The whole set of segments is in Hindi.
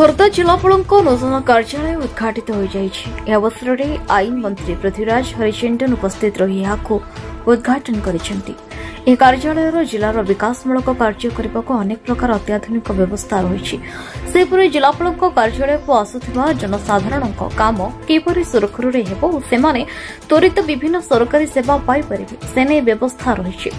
खोर्धा जिलापाल नूतन कार्यालय उद्घाटित हो जाइए। अवसर में आईन मंत्री पृथ्वीराज हरिचंदन उपस्थित रही उद्घाटन करिसेंती। यह कार्यालय जिलार विकासमूलक कार्य करने को अनेक प्रकार अत्याधुनिक व्यवस्था रही। सेपरि जिलापाल कार्यालय को आसुथिबा जनसाधारण काम किपरि सुरखुरु हेबो सेमाने त्वरित विभिन्न सरकारी सेवा पाई परिबे सेने व्यवस्था रही।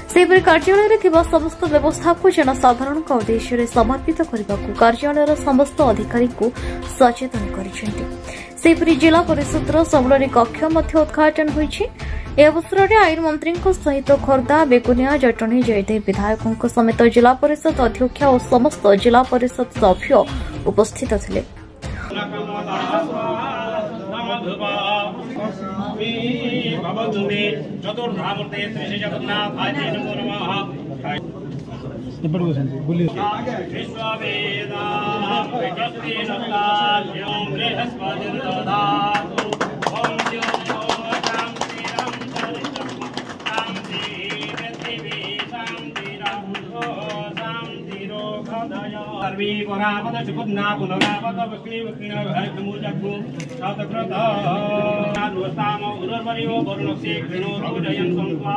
सेपरि कार्यालय थिबा समस्त व्यवस्था को जनसाधारण उद्देश्य समर्पित करने को कार्यालय समस्त अधिकारी को सचेतन करिसेंती। सेपरि जिला परिषद सम्मेलन कक्ष उद्घाटन होइछि। अवसर में आईन मंत्री सहित खोर्धा बेगुनिया जटणी जयदेव विधायकों समेत जिला परिषद अध्यक्ष और समस्त जिला परिषद सभ्य उपस्थित थे। सर्वे परापद सुपन्ना पुनरापद वक्ली वक्लिना भयमुजगु सातकृत नादुस्ताम उर्वरियो वरुणस्य कृणो रोजयन् संत्वा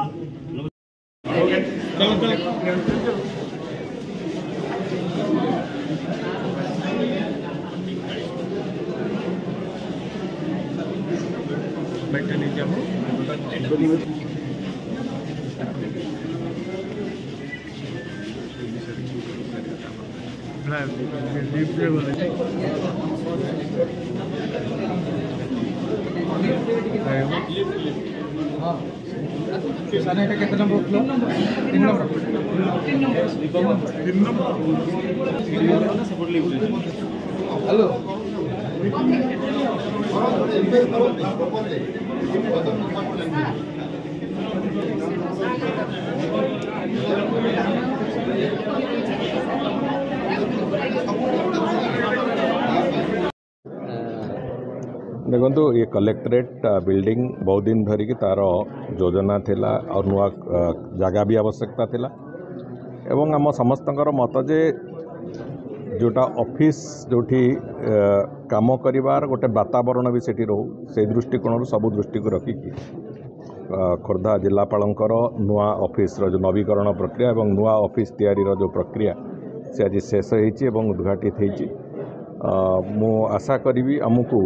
बैठे नहीं जाओ कितना नंबर तीन नंबर हेलो देखो ये कलेक्टरेट बिल्डिंग बहुत दिन धरिकी तार योजना थिला और नुआ जगह भी आवश्यकता थिला एवं आम समस्तंकर मत जे जोटा ऑफिस जोठी काम करिवार गोटे वातावरण भी सेठी रहू से दृष्टिकोण सबु दृष्टि को रखिकी खोर्धा जिलापालंकर नुआ ऑफिस रो जो नवीकरण प्रक्रिया एवं नुआ ऑफिस तैयारी रो जो प्रक्रिया से आज शेष होईची एवं उद्घाटित होईची। मु आशा करी आमको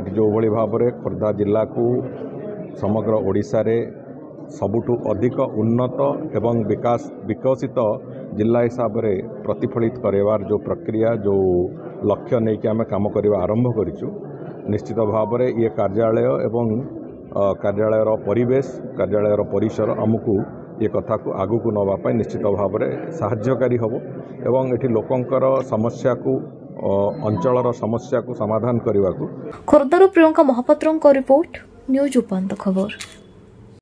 जो भली भाव में खोर्धा जिला को समग्र ओडिशा रे सबुठु अधिक उन्नत एवं विकसित जिला हिसाब से प्रतिफलित करवार जो प्रक्रिया जो लक्ष्य नहीं कि आम काम करवा आरंभ करिछु। निश्चित भाव में ये कार्यालय एवं कार्यालयर परिवेश कार्यालयर परिसर आमको ये कथा को आगु को नवापाई निश्चित भाव में साहाय्यकारी हम एवं एठी लोकंकर समस्या को अंचलर समस्या को समाधान करने को। खोर्धार प्रियंका महापात्र रिपोर्ट न्यूज उपांत खबर।